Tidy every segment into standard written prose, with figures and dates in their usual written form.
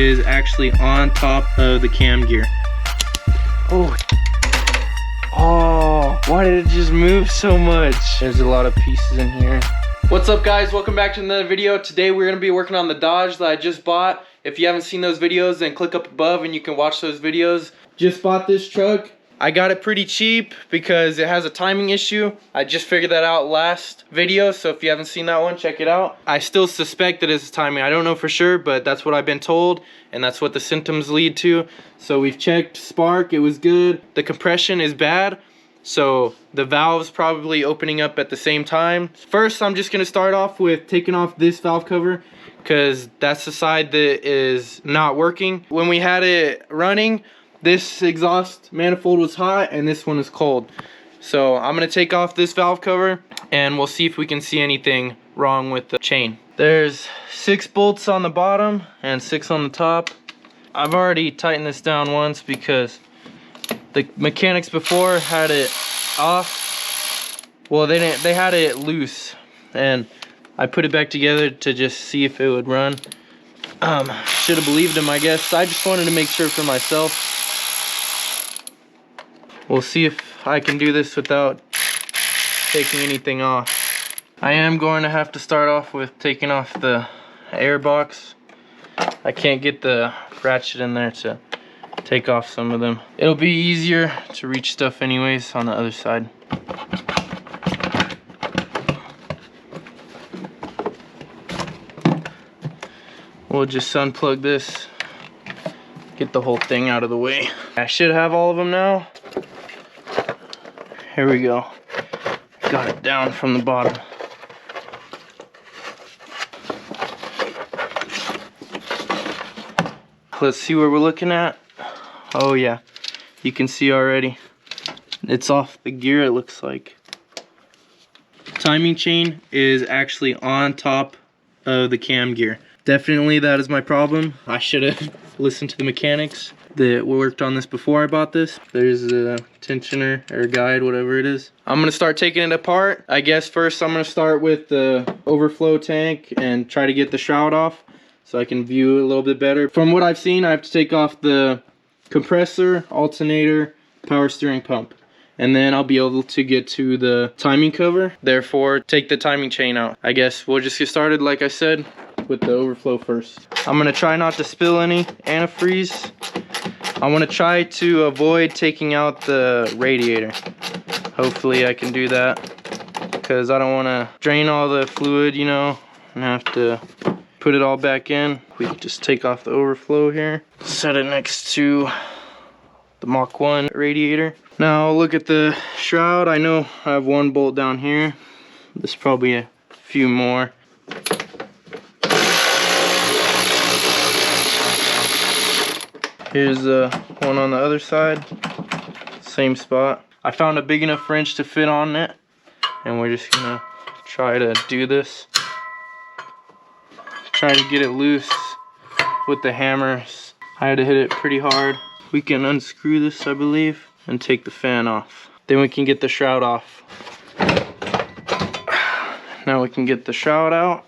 is actually on top of the cam gear. Oh, why did it just move so much? There's a lot of pieces in here. What's up, guys? Welcome back to another video. Today we're gonna be working on the Dodge that I just bought. If you haven't seen those videos, then click up above and you can watch those videos. Just bought this truck. I got it pretty cheap because it has a timing issue. I just figured that out last video, so if you haven't seen that one, check it out. I still suspect that it's timing. I don't know for sure, but that's what I've been told, and that's what the symptoms lead to. So we've checked spark, it was good. The compression is bad, so the valve's probably opening up at the same time. First, I'm just gonna start off with taking off this valve cover because that's the side that is not working. When we had it running, this exhaust manifold was hot and this one is cold. So I'm gonna take off this valve cover and we'll see if we can see anything wrong with the chain. There's 6 bolts on the bottom and 6 on the top. I've already tightened this down once because the mechanics before had it off. Well, they didn't, they had it loose, and I put it back together to just see if it would run. Should have believed him, I guess. I just wanted to make sure for myself. We'll see if I can do this without taking anything off. I am going to have to start off with taking off the air box. I can't get the ratchet in there to take off some of them. It'll be easier to reach stuff anyways on the other side. We'll just unplug this, get the whole thing out of the way. I should have all of them now. Here we go. Got it down from the bottom. Let's see what we're looking at. Oh yeah, you can see already. It's off the gear, it looks like. Timing chain is actually on top of the cam gear. Definitely that is my problem. I should have listened to the mechanics that worked on this before I bought this. There's a tensioner or guide, whatever it is. I'm gonna start taking it apart. I guess first I'm gonna start with the overflow tank and try to get the shroud off so I can view it a little bit better. From what I've seen, I have to take off the compressor, alternator, power steering pump, and then I'll be able to get to the timing cover, therefore take the timing chain out. I guess we'll just get started, like I said, with the overflow first. I'm gonna try not to spill any antifreeze. I want to try to avoid taking out the radiator. Hopefully I can do that because I don't want to drain all the fluid, you know, and have to put it all back in. We can just take off the overflow here, set it next to the Mach 1 radiator. Now look at the shroud. I know I have 1 bolt down here. There's probably a few more. Here's one on the other side, same spot. I found a big enough wrench to fit on it, and we're just gonna try to do this. Try to get it loose with the hammers. I had to hit it pretty hard. We can unscrew this, I believe, and take the fan off. Then we can get the shroud off. Now we can get the shroud out,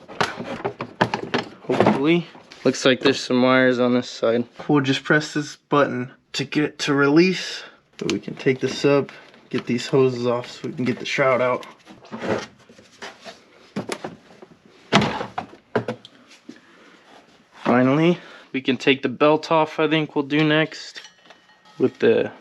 hopefully. Looks like there's some wires on this side. We'll just press this button to get it to release. So we can take this up, get these hoses off so we can get the shroud out. Finally, we can take the belt off, I think we'll do next. With the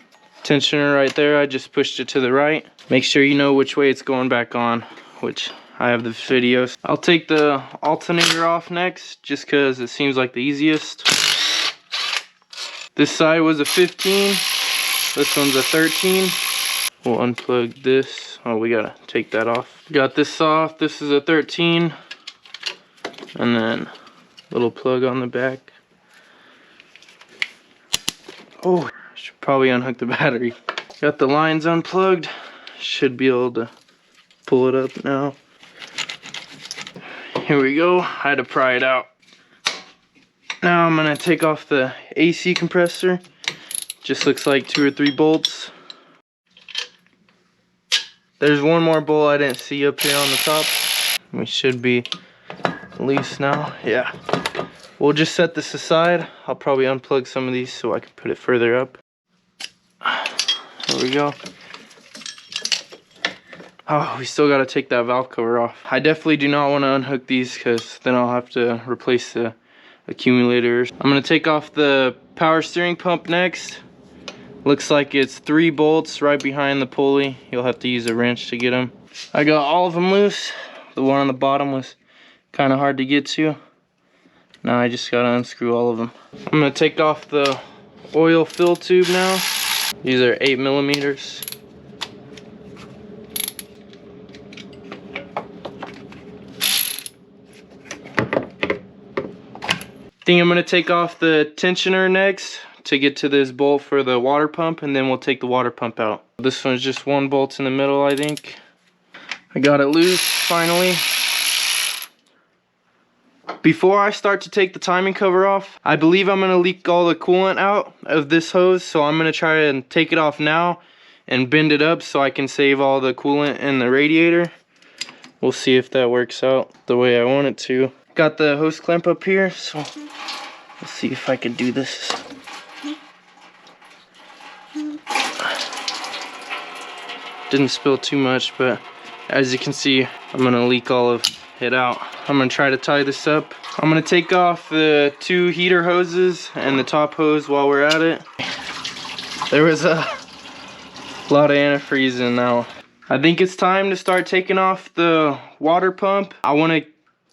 tensioner right there, I just pushed it to the right. Make sure you know which way it's going back on, which I have the videos. I'll take the alternator off next, just because it seems like the easiest. This side was a 15, this one's a 13. We'll unplug this. Oh, we gotta take that off. Got this off, this is a 13. And then little plug on the back. Oh, should probably unhook the battery. Got the lines unplugged. Should be able to pull it up now. Here we go. I had to pry it out. Now I'm gonna take off the AC compressor. Just looks like 2 or 3 bolts. There's one more bolt I didn't see up here on the top. We should be loose now. Yeah. We'll just set this aside. I'll probably unplug some of these so I can put it further up. There we go. Oh, we still got to take that valve cover off. I definitely do not want to unhook these because then I'll have to replace the accumulators. I'm going to take off the power steering pump next. Looks like it's 3 bolts right behind the pulley. You'll have to use a wrench to get them. I got all of them loose. The one on the bottom was kind of hard to get to. Now I just got to unscrew all of them. I'm going to take off the oil fill tube now. These are 8 millimeters. I think I'm going to take off the tensioner next to get to this bolt for the water pump, and then we'll take the water pump out. This one's just 1 bolt in the middle, I think. I got it loose finally. Before I start to take the timing cover off, I believe I'm going to leak all the coolant out of this hose, so I'm going to try and take it off now and bend it up so I can save all the coolant in the radiator. We'll see if that works out the way I want it to. Got the hose clamp up here, so let's see if I can do this. Didn't spill too much, but as you can see, I'm gonna leak all of it out. I'm gonna try to tie this up. I'm gonna take off the 2 heater hoses and the top hose while we're at it. There was a lot of antifreeze in now. I think it's time to start taking off the water pump. I wanna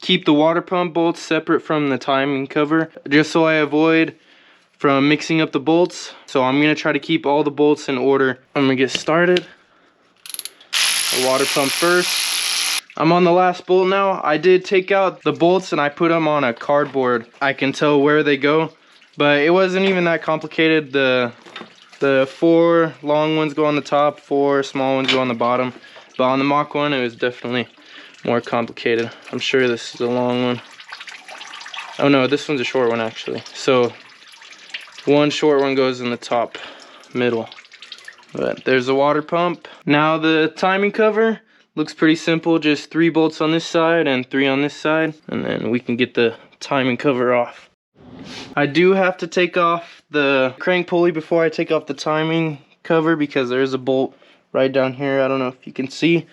keep the water pump bolts separate from the timing cover, just so I avoid from mixing up the bolts. So I'm gonna try to keep all the bolts in order. I'm gonna get started. The water pump first. I'm on the last bolt now. I did take out the bolts and I put them on a cardboard. I can tell where they go, but it wasn't even that complicated. The 4 long ones go on the top, 4 small ones go on the bottom. But on the Mach one, it was definitely more complicated. I'm sure this is a long one. Oh no, this one's a short one actually. So 1 short one goes in the top middle. But there's the water pump. Now the timing cover looks pretty simple, just 3 bolts on this side and 3 on this side, and then we can get the timing cover off. I do have to take off the crank pulley before I take off the timing cover because there's a bolt right down here. I don't know if you can see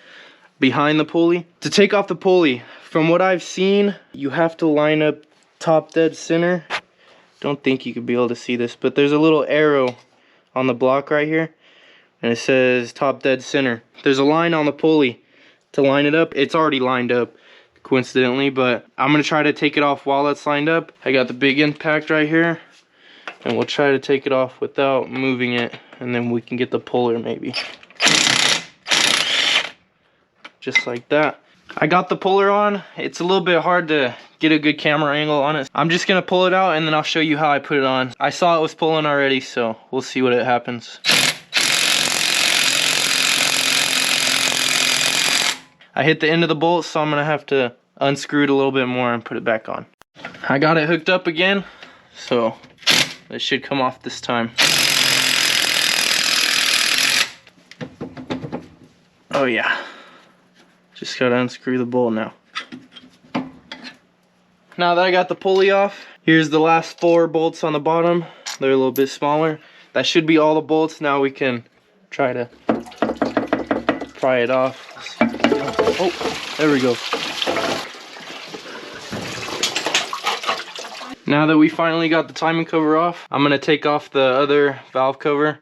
behind the pulley. To take off the pulley, from what I've seen, you have to line up top dead center. Don't think you could be able to see this, but there's a little arrow on the block right here and it says top dead center. There's a line on the pulley to line it up. It's already lined up coincidentally, but I'm gonna try to take it off while it's lined up. I got the big impact right here and we'll try to take it off without moving it, and then we can get the puller maybe. Just like that. I got the puller on. It's a little bit hard to get a good camera angle on it. I'm just gonna pull it out and then I'll show you how I put it on. I saw it was pulling already, so we'll see what it happens. I hit the end of the bolt, so I'm gonna have to unscrew it a little bit more and put it back on. I got it hooked up again, so it should come off this time. Oh yeah. Just gotta unscrew the bolt now. Now that I got the pulley off, here's the last 4 bolts on the bottom. They're a little bit smaller. That should be all the bolts. Now we can try to pry it off. Oh, there we go. Now that we finally got the timing cover off, I'm gonna take off the other valve cover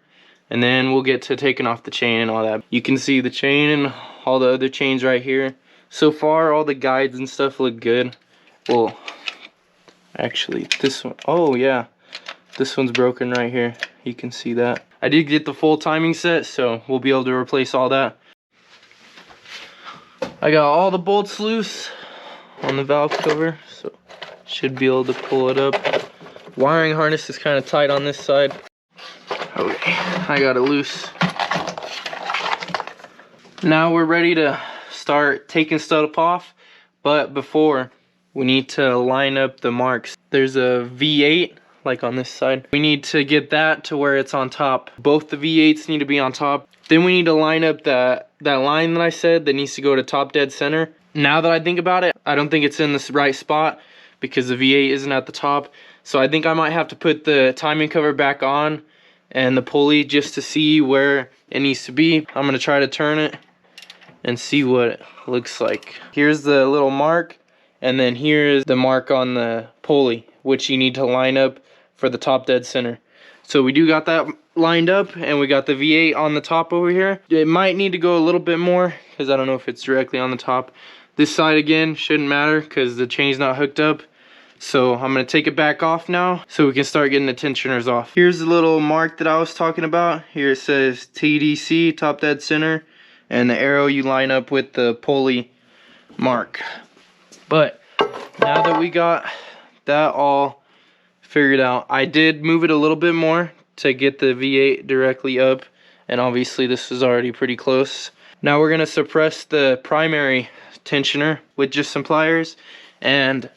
and then we'll get to taking off the chain and all that. You can see the chain and all the other chains right here. So far all the guides and stuff look good. Well, actually this one, oh yeah, this one's broken right here. You can see that. I did get the full timing set, so we'll be able to replace all that. I got all the bolts loose on the valve cover, so should be able to pull it up. Wiring harness is kind of tight on this side. Okay, I got it loose. Now we're ready to start taking stuff off, but before we need to line up the marks. There's a V8 like on this side. We need to get that to where it's on top. Both the V8s need to be on top. Then we need to line up that line that I said that needs to go to top dead center. Now that I think about it, I don't think it's in the right spot because the V8 isn't at the top. So I think I might have to put the timing cover back on and the pulley just to see where it needs to be. I'm gonna try to turn it and see what it looks like. Here's the little mark, and then here is the mark on the pulley, which you need to line up for the top dead center. So we do got that lined up, and we got the V8 on the top over here. It might need to go a little bit more because I don't know if it's directly on the top. This side again shouldn't matter because the chain's not hooked up. So I'm gonna take it back off now so we can start getting the tensioners off. Here's the little mark that I was talking about. Here it says TDC, top dead center, and the arrow you line up with the pulley mark. But now that we got that all figured out, I did move it a little bit more to get the V8 directly up, and obviously this is already pretty close. Now we're gonna suppress the primary tensioner with just some pliers, and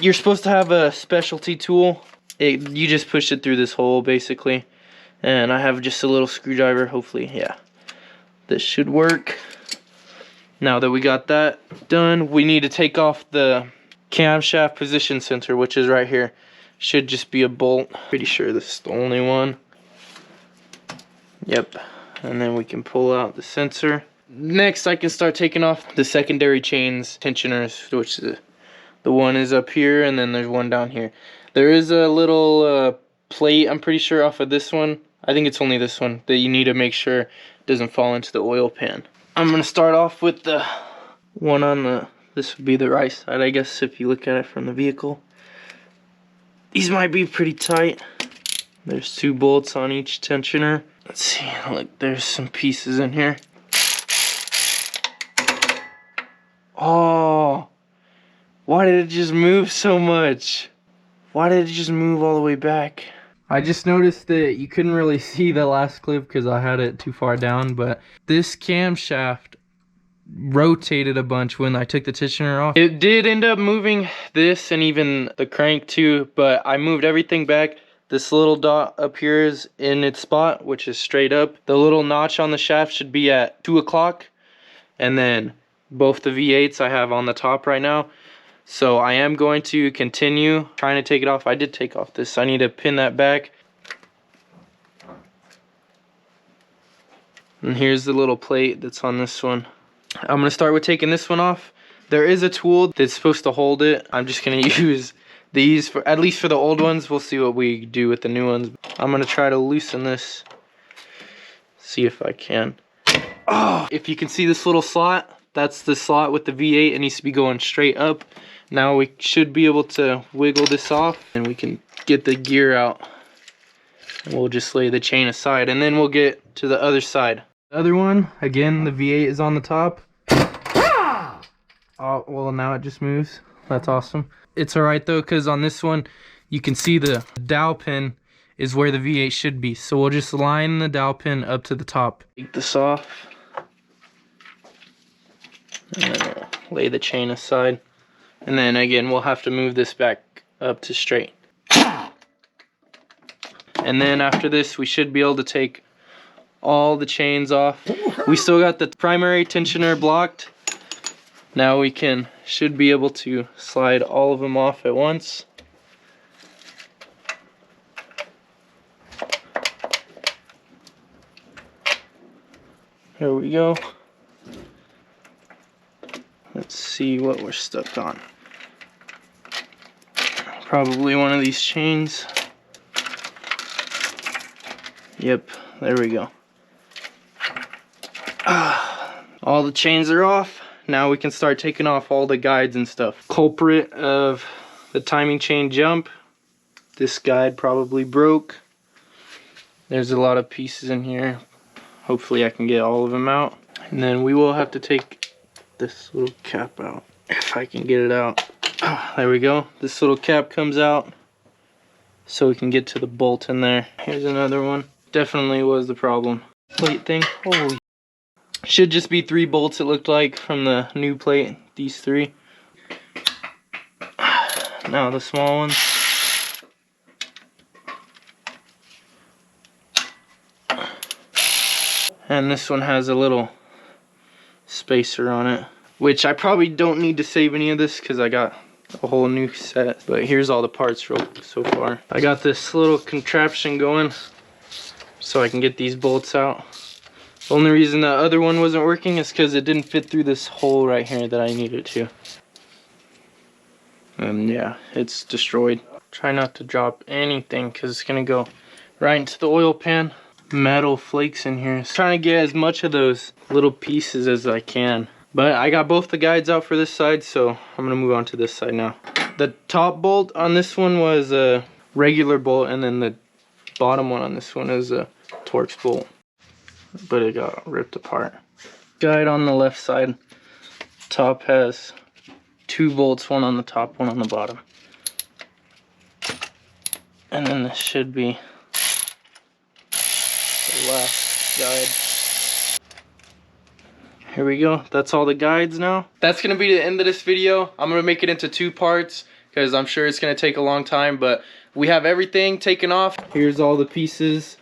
you're supposed to have a specialty tool. You just push it through this hole basically, and I have just a little screwdriver. Hopefully, yeah, this should work. Now that we got that done, we need to take off the camshaft position sensor, which is right here. Should just be a bolt. Pretty sure this is the only one. Yep, and then we can pull out the sensor. Next, I can start taking off the secondary chains tensioners, which is the one is up here, and then there's one down here. There is a little plate, I'm pretty sure, off of this one. I think it's only this one that you need to make sure it doesn't fall into the oil pan. I'm gonna start off with the one on the, this would be the right side, I guess, if you look at it from the vehicle. These might be pretty tight. There's 2 bolts on each tensioner. Let's see, look, there's some pieces in here. Oh, why did it just move so much? Why did it just move all the way back? I just noticed that you couldn't really see the last clip because I had it too far down, but this camshaft rotated a bunch when I took the tensioner off. It did end up moving this and even the crank too, but I moved everything back. This little dot up here is in its spot, which is straight up. The little notch on the shaft should be at 2 o'clock, and then both the V8s I have on the top right now. So I am going to continue trying to take it off. I did take off this. I need to pin that back. And here's the little plate that's on this one. I'm going to start with taking this one off. There is a tool that's supposed to hold it. I'm just going to use these, for at least for the old ones. We'll see what we do with the new ones. I'm going to try to loosen this. See if I can. Oh, if you can see this little slot, that's the slot with the V8. It needs to be going straight up. Now we should be able to wiggle this off and we can get the gear out. We'll just lay the chain aside and then we'll get to the other side. The other one, again, the V8 is on the top. Oh, well, now it just moves. That's awesome. It's alright though, because on this one, you can see the dowel pin is where the V8 should be. So we'll just line the dowel pin up to the top. Take this off. And then we'll lay the chain aside. And then again, we'll have to move this back up to straight. And then after this, we should be able to take all the chains off. We still got the primary tensioner blocked. Now we should be able to slide all of them off at once. There we go. Let's see what we're stuck on. Probably one of these chains. Yep, there we go. All the chains are off. Now we can start taking off all the guides and stuff. Culprit of the timing chain jump. This guide probably broke. There's a lot of pieces in here. Hopefully I can get all of them out. And then we will have to take this little cap out. If I can get it out. There we go. This little cap comes out so we can get to the bolt in there. Here's another one. Definitely was the problem. Plate thing. Holy. Should just be 3 bolts, it looked like, from the new plate. These 3. Now the small ones. And this one has a little spacer on it. which I probably don't need to save any of this because I got a whole new set. But here's all the parts so far. I got this little contraption going so I can get these bolts out. The only reason the other one wasn't working is because it didn't fit through this hole right here that I needed to. And yeah, it's destroyed. Try not to drop anything because it's gonna go right into the oil pan. Metal flakes in here. Trying to get as much of those little pieces as I can. But I got both the guides out for this side, so I'm gonna move on to this side now. The top bolt on this one was a regular bolt, and then the bottom one on this one is a Torx bolt. But it got ripped apart. Guide on the left side. Top has 2 bolts, one on the top, one on the bottom. And then this should be the last guide. Here we go. That's all the guides now. That's gonna be the end of this video. I'm gonna make it into 2 parts because I'm sure it's gonna take a long time, but we have everything taken off. Here's all the pieces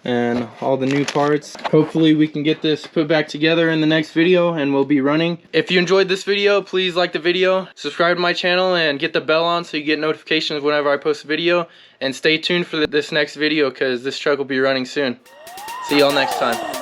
and all the new parts. Hopefully we can get this put back together in the next video and we'll be running. If you enjoyed this video, please like the video, subscribe to my channel, and get the bell on so you get notifications whenever I post a video. And stay tuned for this next video because this truck will be running soon. See y'all next time.